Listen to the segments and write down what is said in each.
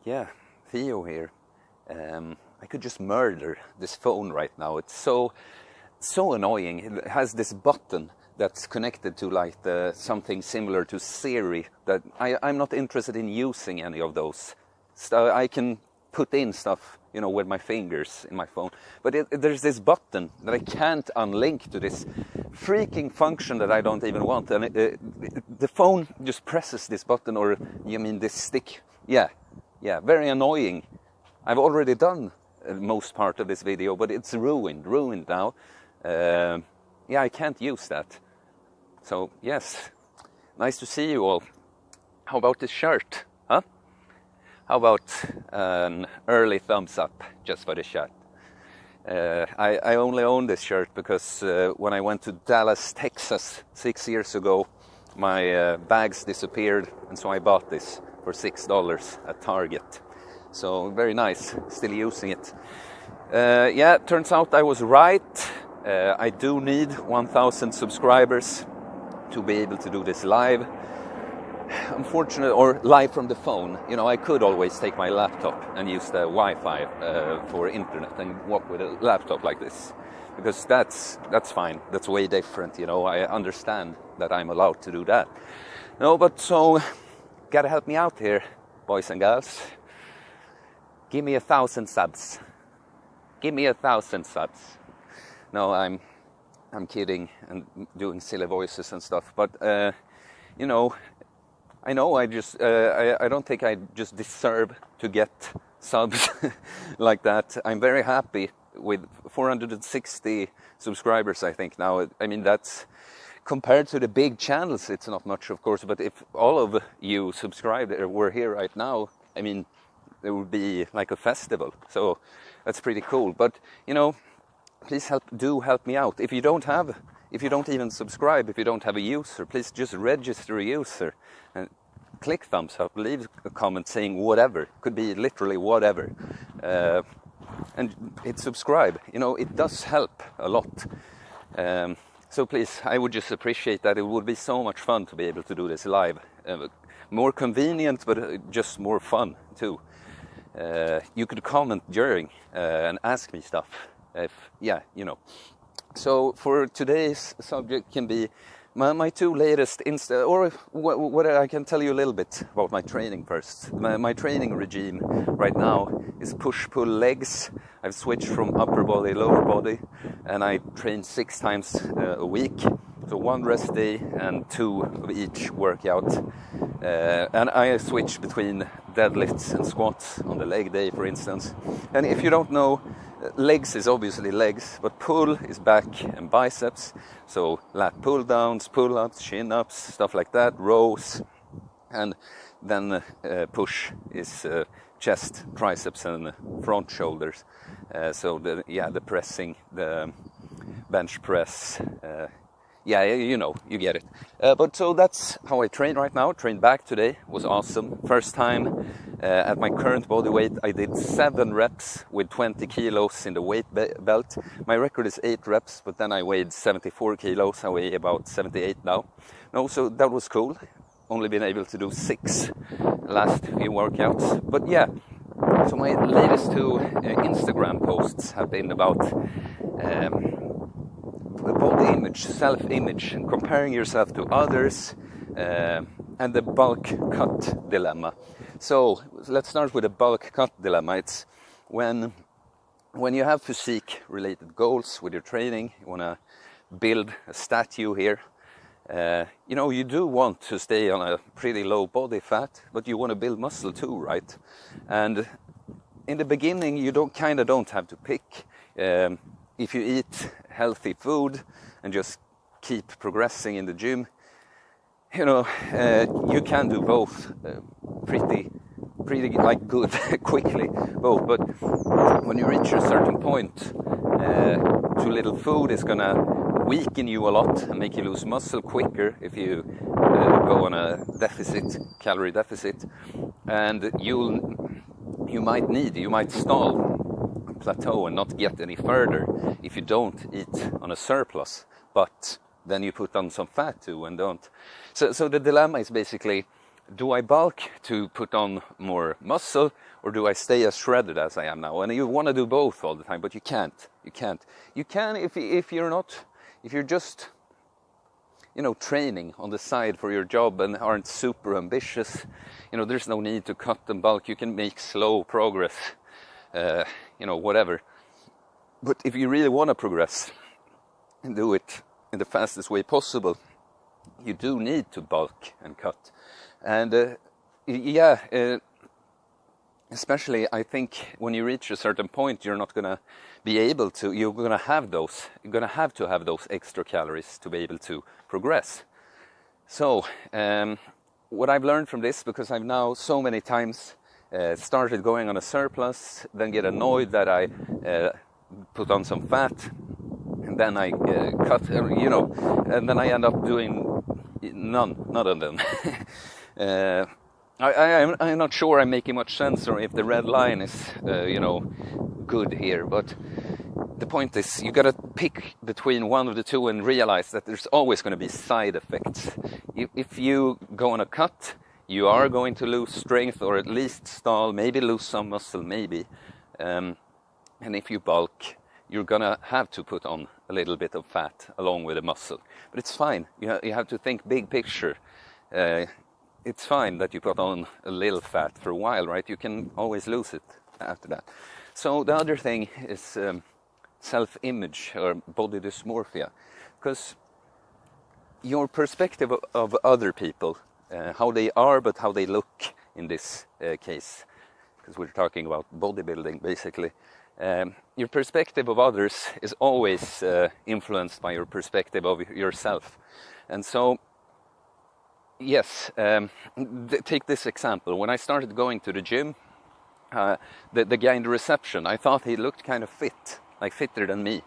Yeah, Theo here. I could just murder this phone right now. It's so annoying. It has this button that's connected to like something similar to Siri. That I'm not interested in using any of those. So I can put in stuff, with my fingers in my phone. But there's this button that I can't unlink to this freaking function that I don't even want. And the phone just presses this button, or you mean this stick? Yeah, very annoying. I've already done most part of this video, but it's ruined now. I can't use that. So yes, nice to see you all. How about this shirt, huh? How about an early thumbs up just for the shirt? I only own this shirt because when I went to Dallas, Texas 6 years ago, my bags disappeared, and so I bought this for $6 at Target. So very nice, still using it. Turns out I was right. I do need 1,000 subscribers to be able to do this live. Unfortunately, or live from the phone. I could always take my laptop and use the Wi-Fi for internet and walk with a laptop like this, because that's fine. That's way different. I understand that I'm allowed to do that. So gotta help me out here, boys and girls. Give me 1,000 subs. Give me 1,000 subs. No, I'm kidding and doing silly voices and stuff. But I know I don't think I just deserve to get subs like that. I'm very happy with 460 subscribers, I think now. I mean, that's compared to the big channels, it's not much, of course. But if all of you subscribed or were here right now, I mean, it would be like a festival. So that's pretty cool. But please help me out. If you don't even subscribe, if you don't have a user, please just register a user and click thumbs up, leave a comment saying whatever. Could be literally whatever. And hit subscribe. It does help a lot. So please, I would just appreciate that. It would be so much fun to be able to do this live. More convenient, but just more fun too. You could comment during and ask me stuff. So for today's subject can be my two latest or what I can tell you a little bit about my training first. My training regime right now is push-pull legs. I've switched from upper body, lower body, and I train 6 times a week. So 1 rest day and 2 of each workout. And I switch between deadlifts and squats on the leg day, for instance. And if you don't know, legs is obviously legs, but pull is back and biceps. So lat pull downs, pull ups, chin ups, stuff like that, rows. And then push is chest, triceps, and front shoulders. So the pressing, the bench press. You get it. But so that's how I train right now. Trained back today, was awesome. First time at my current body weight, I did 7 reps with 20 kilos in the weight belt. My record is 8 reps, but then I weighed 74 kilos. I weigh about 78 now. So that was cool. Only been able to do 6 last few workouts. But yeah, so my latest 2 Instagram posts have been about body image, self-image, and comparing yourself to others, and the bulk cut dilemma. So let's start with the bulk cut dilemma. It's when you have physique-related goals with your training, you want to build a statue here. You do want to stay on a pretty low body fat, but you want to build muscle too, right? And in the beginning, you don't have to pick. If you eat healthy food and just keep progressing in the gym, you can do both pretty like good quickly, both. But when you reach a certain point, too little food is gonna weaken you a lot and make you lose muscle quicker if you go on a calorie deficit, and you might stall, plateau, and not get any further if you don't eat on a surplus, but then you put on some fat too and don't. So the dilemma is basically, do I bulk to put on more muscle, or do I stay as shredded as I am now? And you want to do both all the time, but you can't. You can't. You can if you're just, you know, training on the side for your job and aren't super ambitious. You know, there's no need to cut and bulk. You can make slow progress, you know, whatever. But if you really want to progress and do it in the fastest way possible, you do need to bulk and cut. And especially I think when you reach a certain point, you're not going to be able to, you're going to have to have those extra calories to be able to progress. So what I've learned from this, because I've now so many times started going on a surplus, then get annoyed that I put on some fat, and then I cut, you know, and then I end up doing none of them. I'm not sure I'm making much sense, or if the red line is, you know, good here. But the point is, you gotta pick between one of the two and realize that there's always going to be side effects. If you go on a cut, you are going to lose strength, or at least stall, maybe lose some muscle, maybe. And if you bulk, you're gonna have to put on a little bit of fat along with the muscle. But it's fine. You have to think big picture. It's fine that you put on a little fat for a while, right? You can always lose it after that. So the other thing is self-image, or body dysmorphia, because your perspective of other people, how they are, but how they look in this case, because we're talking about bodybuilding basically. Your perspective of others is always influenced by your perspective of yourself. And so, yes, take this example. When I started going to the gym, the guy in the reception, I thought he looked kind of fit, like fitter than me.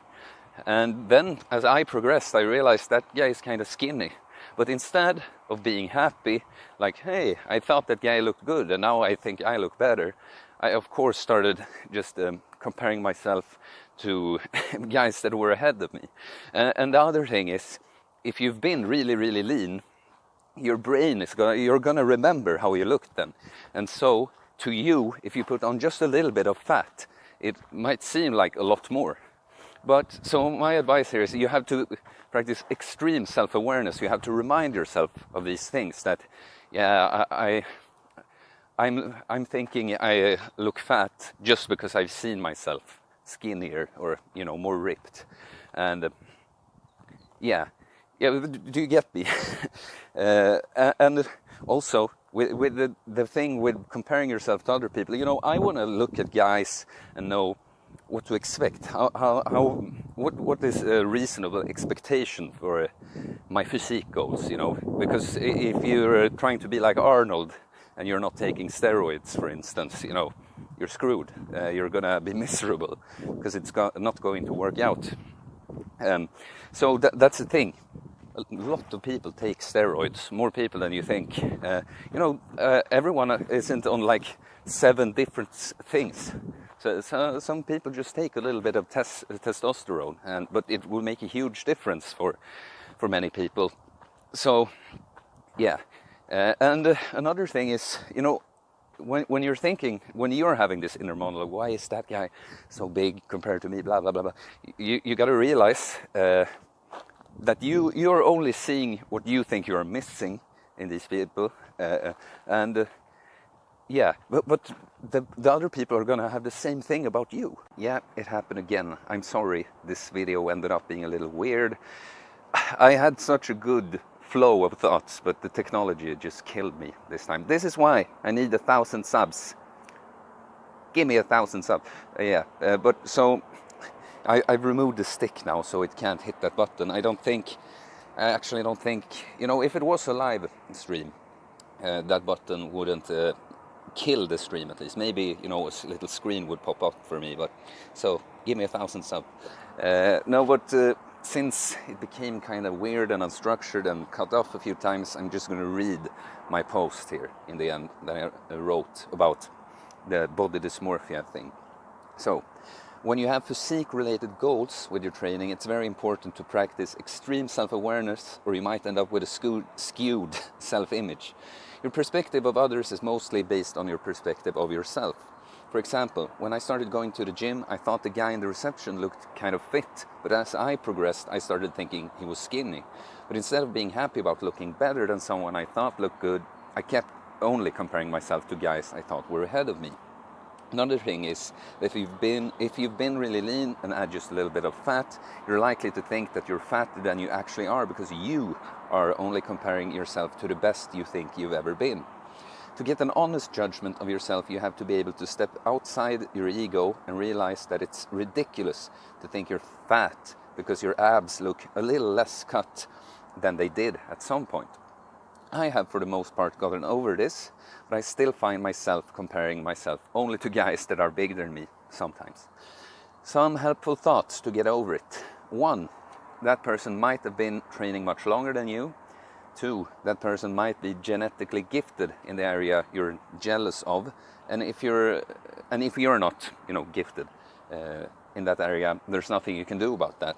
And then as I progressed, I realized that guy is kind of skinny. But instead of being happy, like, hey, I thought that guy looked good and now I think I look better, I of course started just comparing myself to guys that were ahead of me. And the other thing is, if you've been really, really lean, your brain is you're gonna remember how you looked then. And so to you, if you put on just a little bit of fat, it might seem like a lot more. But so my advice here is you have to practice extreme self-awareness. You have to remind yourself of these things, that, yeah, I'm thinking I look fat just because I've seen myself skinnier or, you know, more ripped. And yeah, do you get me? And also with the thing with comparing yourself to other people, you know, I want to look at guys and know what to expect. What is a reasonable expectation for my physique goals, you know? Because if you're trying to be like Arnold and you're not taking steroids, for instance, you know, you're screwed. You're gonna be miserable because it's not going to work out. So that's the thing. A lot of people take steroids, more people than you think. You know, everyone isn't on like 7 different things. So some people just take a little bit of testosterone, but it will make a huge difference for many people. So, yeah. And another thing is, you know, when you're having this inner monologue, why is that guy so big compared to me, blah, blah, blah, blah. You got to realize that you're only seeing what you think you're missing in these people. Yeah, but the other people are going to have the same thing about you. Yeah, it happened again. I'm sorry this video ended up being a little weird. I had such a good flow of thoughts, but the technology just killed me this time. This is why I need 1,000 subs. Give me 1,000 subs. But so I've removed the stick now, so it can't hit that button. I actually don't think, you know, if it was a live stream, that button wouldn't kill the stream at least. Maybe, you know, a little screen would pop up for me, but so give me 1,000 subs. No, but since it became kind of weird and unstructured and cut off a few times, I'm just going to read my post here in the end that I wrote about the body dysmorphia thing. So, When you have physique-related goals with your training, it's very important to practice extreme self-awareness, or you might end up with a skewed self-image. Your perspective of others is mostly based on your perspective of yourself. For example, when I started going to the gym, I thought the guy in the reception looked kind of fit, but as I progressed, I started thinking he was skinny. But instead of being happy about looking better than someone I thought looked good, I kept only comparing myself to guys I thought were ahead of me. Another thing is that if you've been really lean and add just a little bit of fat, you're likely to think that you're fatter than you actually are, because you are only comparing yourself to the best you think you've ever been. To get an honest judgment of yourself, you have to be able to step outside your ego and realize that it's ridiculous to think you're fat because your abs look a little less cut than they did at some point. I have for the most part gotten over this, but I still find myself comparing myself only to guys that are bigger than me sometimes. Some helpful thoughts to get over it. 1, that person might have been training much longer than you. 2, that person might be genetically gifted in the area you're jealous of. And if you're not, gifted in that area, there's nothing you can do about that.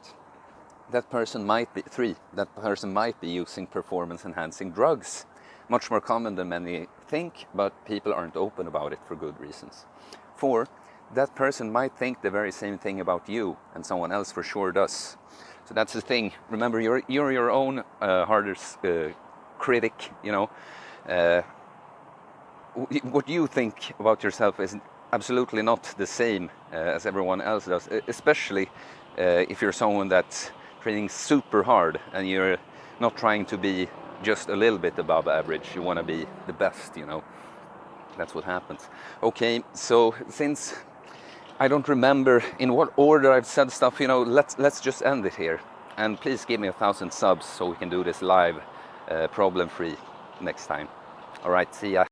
3, that person might be using performance-enhancing drugs. Much more common than many think, but people aren't open about it for good reasons. 4, that person might think the very same thing about you, and someone else for sure does. So that's the thing. Remember, you're your own hardest critic. What you think about yourself is absolutely not the same as everyone else does, especially if you're someone that's training super hard and you're not trying to be just a little bit above average. You want to be the best, That's what happens. Okay, so since I don't remember in what order I've said stuff, let's just end it here. And please give me 1,000 subs so we can do this live, problem-free next time. All right, see ya.